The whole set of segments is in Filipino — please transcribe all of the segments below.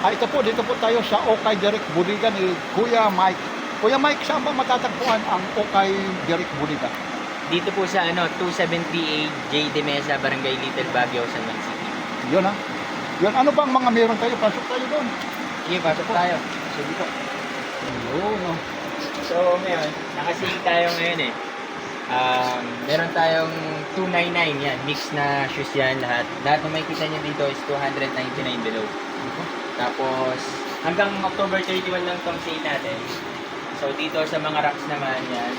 Ito po, dito po tayo sa Okay Direct Budiga ni Kuya Mike. Kuya Mike, saan ba matatagpuan ang Okay Direct Budiga? Dito po sa 278 J. De Mesa, Barangay Little Baguio, San Juan City. Yun ha. Yun, ano bang mga meron tayo? Pasok tayo doon. Sige, pasok tayo. Sige po. Yun no. So, ngayon, nakasing tayo ngayon eh. Meron tayong 299 yan. Mix na shoes yan lahat. Lahat na makikita nyo dito is 299 below. Tapos, hanggang October 31 lang itong sale natin. So, dito sa mga racks naman yan.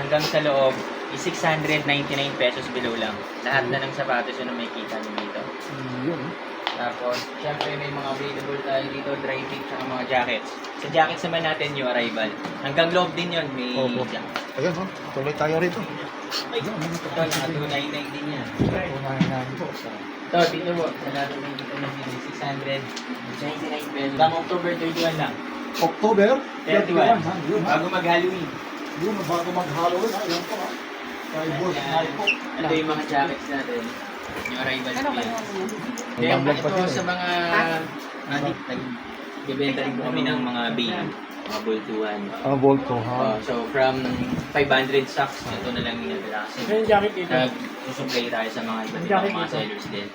Hanggang sa loob is 699 pesos below lang. Lahat na ng sapatos yun na makikita nyo dito. Yun. Tapos, syempre may mga available tayo dito, dry fit, saka mga jackets. Sa jackets naman natin, new arrival. Hanggang loob din yun, may Opo. jacket. Ayun ho. Tuloy tayo rito. Ito, naka 299 din yan. Unahin po. Ito, dito po, sa lahat ng dito na dito, 699 pesos. Hanggang October 31 lang. October 31. ha? Yun ha. Bago mag-Halloween. Yun, bago mag-Halloween ha. Yan po ha. Kay Boss Mike po. Ito yung mga jackets natin. Yung arrival Ano po kayo? yan. Kaya ito sa mga nagbibenta rin po kami ng mga baby, mga boltuhan. Bolt ko ha. So from 500 stocks, ito na lang yung natira. Kasi Yung jacket dito. nag-supply tayo sa mga iba't ibang mga sellers din.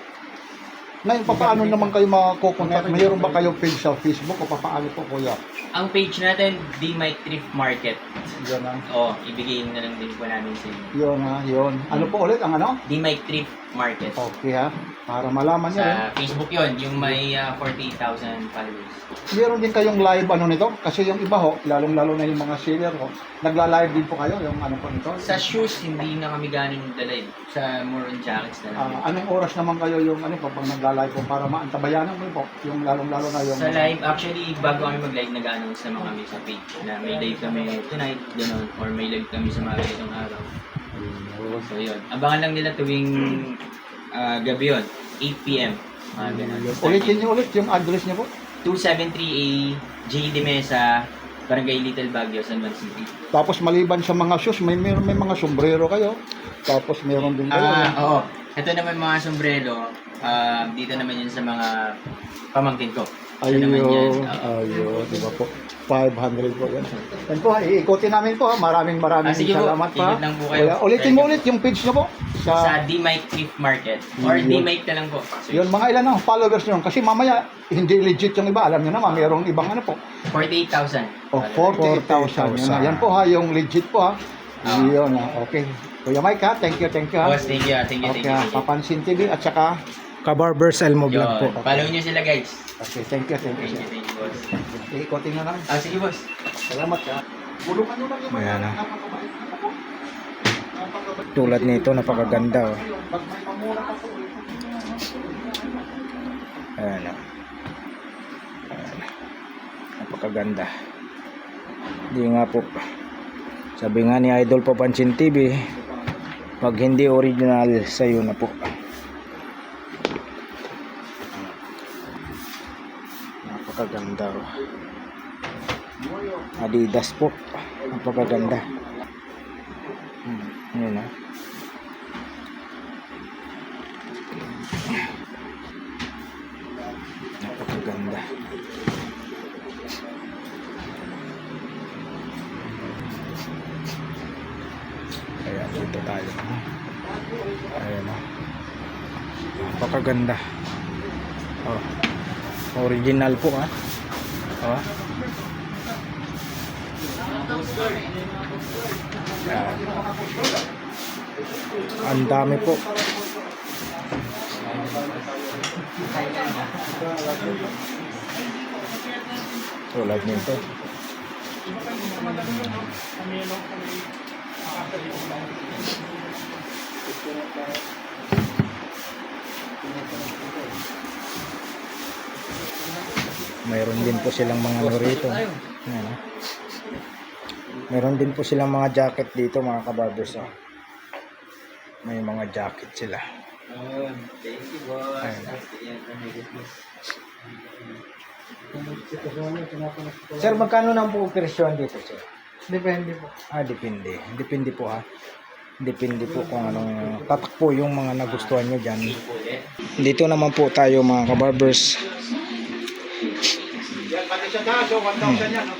Ngayon, paano naman kayo makakokontak? Mayroon ba kayong page sa Facebook o paano po kuya? Ang page natin, D Mike Thrift Market. Yun ha. Ibigay na lang din po namin sa inyo. Yun ha, yun. Ano po ulit ang ano? D Mike Thrift Market. Okay ha. Para malaman nyo rin. Sa Facebook yon, yung may 48,000 followers. Meron din kayong live ano nito? Kasi yung iba ho, lalong-lalo na yung mga seller ho, nagla-live din po kayo yung ano po nito? Sa shoes, hindi na kami galing nagla-live. Sa more on jackets na lang. Anong oras naman kayo yung ano po pag nagla-live po para maantabayanan mo po yung lalong-lalo na yung Sa live, actually, bago kami mag-live, nag-announce naman kami sa page na may live kami tonight, gano'n, or may live kami sa mga ganitong araw. So, yun. Abangan lang nila tuwing gabi yun, 8 p.m. Mga gano'n. Ulitin niyo ulit yung address niyo po. 273A J. De Mesa, Barangay Little Baguio, San Juan City. Tapos maliban sa mga shoes, may mga sombrero kayo. Tapos meron din kayo. Oo. Ito naman mga sombrero, dito naman yun sa mga pamangkin ko. Ito naman yan. Ayun, di ba po? 500 po yan. Yan po, iikutin namin po ha. Maraming Sige po, salamat pa. ingat lang po kayo. Ulitin mo ulit yung page niyo po. Sa D Mike Thrift Market. Or Yun. D Mike na lang po. Yun, mga ilan ang followers nyo. Kasi mamaya, hindi legit yung iba. Alam nyo naman, mayroong ibang ano po. 48,000. O, 48,000. Yun na. Yan po ha, yung legit po ha. Yun ha, okay. Kuya Mike ha, thank you ha. Boss, thank you. Thank you. Okay ha, Papansin TV at saka, Kabarbers Elmo Vlog po. Yun. Follow nyo sila guys. okay, thank you. Thank you, boss. Iikutin na lang. Sige boss. Salamat ha. Bulungan nyo lang yung Ayan, ha. napakabait na po. Napakabait. Tulad nito, napakaganda. Oh. Pag may pamura ka po. Ayan, oh. Ayan. Napakaganda. Di nga po. Sabi nga ni Idol Papansin TV, pag hindi original, sa'yo na po. Napakaganda. Oh. Adidas po. Napakaganda. Ayan, oh. Napakaganda. Kaya dito tayo. Ayan o. Napakaganda. Oh. Original po ha. Oh. Ayan. Ang dami po. Tulad nito. Mayroon din po silang mga ano rito. Ayan, ah. Mayroon din po silang mga jacket dito mga kabarbers. Oh. May mga jacket sila. Thank you boss. Ayan. Sir, magkano na po presyon dito, sir? Depende po. Depende. Depende po ha. Depende po kung anong tatak po yung mga nagustuhan nyo dyan. Dito naman po tayo mga kabarbers. isa taas, so 1,000 yan. No?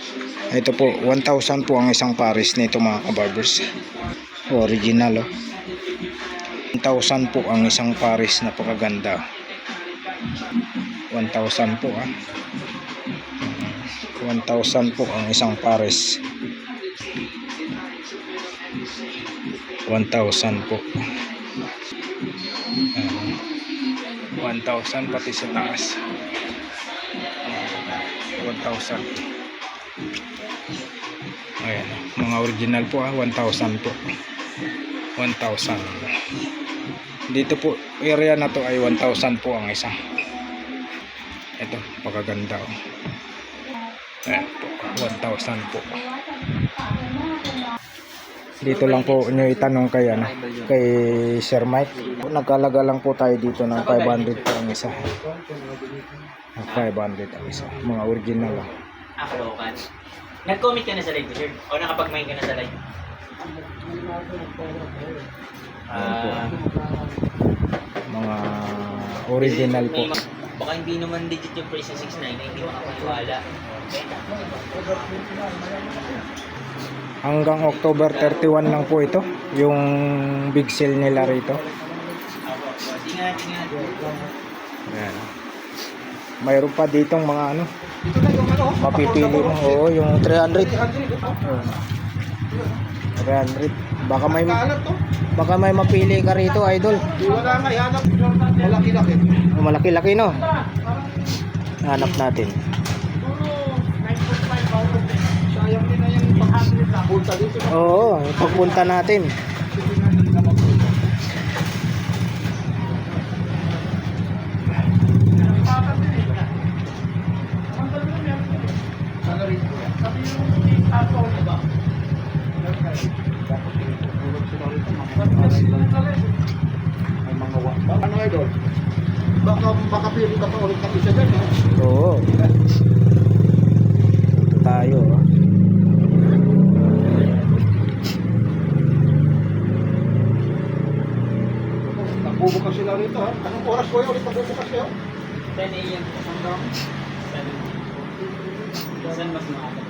Ito po, 1,000 po ang isang pares nito mga kabarbers. Original, oh. 1,000 po ang isang pares, napakaganda. 1,000 po, ah. 1,000 po ang isang pares. 1,000 po. 1,000 pati sa taas. 1,000. Ayan, mga original po, 1,000 po. 1,000. Dito po, area na to ay 1,000 po ang isa. Ito, pagaganda, oh. Ayan po, 1,000 po. Dito lang po nyo itanong kay, kay Sir Mike. Nagkalaga lang po tayo dito ng 500 po ang isa. 500 ang isa. Mga original, oh. Akalokan. Nag-comment ka na sa live, sir? O nakapag-main ka na sa live? Mga original po. Baka hindi naman legit yung price ng 6.9 na hindi makapaniwala. Okay? Hanggang October 31 lang po ito. Yung big sale nila rito. Ingat. Ayan. Mayroon pa ditong mga ano. Ito na yung ano. Mapipili mo. Oo, yung 300. 300. Baka may mapili ka rito, idol. Wala nga, hanap. Malaki-laki. Malaki-laki, no? Hanap natin. Sayang din na yung pagpunta dito. Oo, pagpunta natin. Ano idol? Baka pili ka pa ulit ng isa dyan. Oo. Ito tayo. Nagbubukas sila rito ha. Anong oras ko ulit nagbubukas kayo? 10 a.m. Hanggang? Saan mas maaga?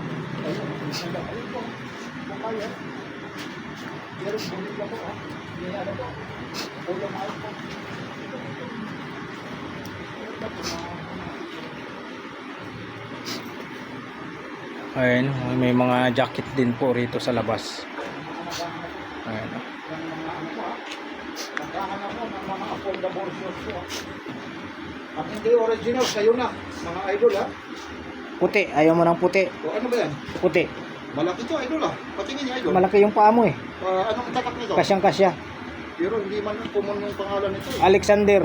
Ayan, may mga jacket din po rito sa labas. Ayan. Naghahanap mo ng mga affordable shoes ko. At hindi original, sa'yo na, mga idol ha. Puti, ayaw mo ng puti. O ano ba yan? Puti. Malaki to idol ha. Patingin niya idol. Malaki yung paa mo eh. Anong tatak nito? Kasyang-kasya. Pero hindi man common yung pangalan nito eh. Alexander.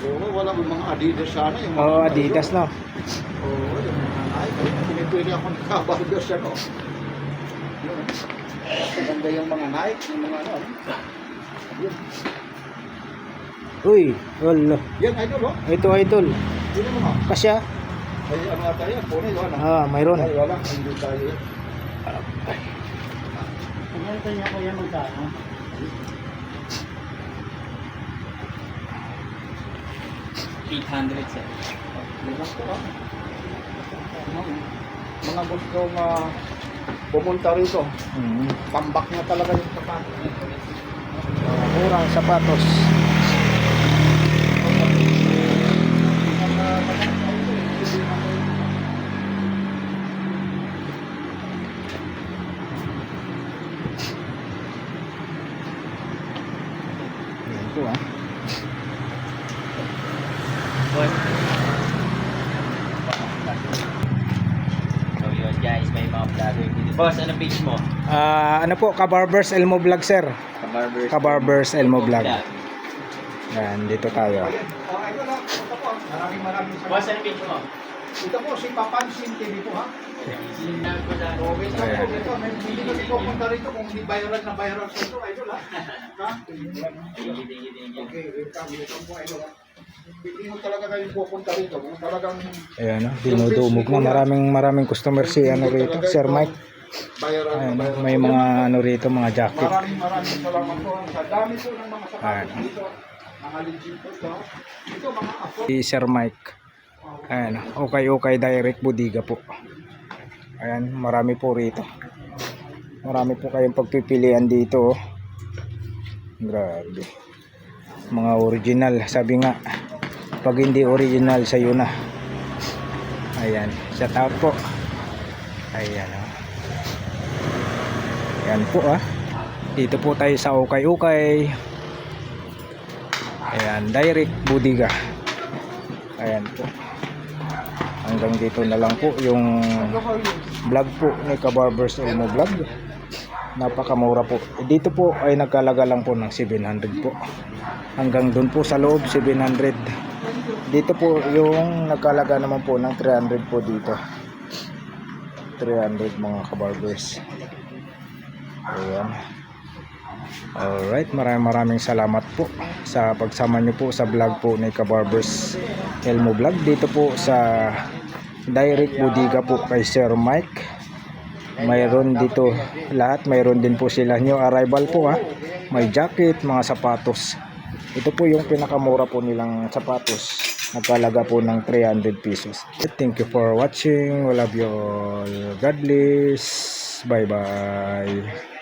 Oo, wala yung mga Adidas sana. Yung mga Oo, Adidas, no? Oo, yung mga Nike. Pinipili ako ng kabarbers yan o. Yun. Maganda yung mga Nike, yung mga ano. Yun. Uy, wala. Yan idol o. Ito, idol. Yun mo nga. Kasya? Ay ano nga tayo, punay wala. Mayroon. Ay wala, hindi tayo. Kung ganito niya kuya magkano? $800, sir. Lumas ko ah. Mga gusto pumunta rito. Tambak niya talaga yung sapatos. Murang sapatos. Ito ah. Boss. So yun guys, may mga vlogger dito. Boss, ano page mo? Ano po, Kabarbers Elmo Vlog, sir. Kabarbers Elmo Vlog. Yan, dito tayo. Idol ah, ito po. Maraming Boss, salamat. ano page mo? Ito po si Papansin TV po ha. Sinag ko sa So, wait lang po dito. Hindi ko pupunta rito kung hindi viral na viral sa ito, idol ha. Ha? Thank you. Okay, welcome po idol ha. Hindi mo talaga kayo pupunta rito. Kung talagang Ayan, dinudumog na. Maraming customer si rito, Sir Mike. viral Ayan, na viral. may mga rito, mga jacket. Maraming salamat po. Sa dami po ng mga Ayan. sapatos dito. Mga legit po ito. Ito mga afford. Si Sir Mike. Ayan, okay direct bodega po. Ayan, marami po rito. Marami po kayong pagpipilian dito. Oh. Grabe. Mga original. Sabi nga, pag hindi original, sa'yo na. Ayan, shout out po. Ayan, oh. Ayan po, ah. Dito po tayo sa Ukay-Ukay. Ayan, direct Budiga. Ayan po. Hanggang dito na lang po yung vlog po ni Kabarbers Elmo Vlog. Napakamura po. Dito po ay nagkalaga lang po ng 700 po. Hanggang doon po sa loob 700. Dito po yung nagkalaga naman po ng 300 po dito. 300 mga Kabarbers. Ayan. Alright, maraming salamat po sa pagsama nyo po sa vlog po ni Kabarbers Elmo Vlog. Dito po sa direct Budiga po kay Sir Mike. Mayroon dito lahat, mayroon din po sila new arrival po, ha. May jacket, mga sapatos. Ito po yung pinakamura po nilang sapatos. Nagkalaga po ng 300 pesos. Thank you for watching. We love you all. God bless. Bye bye.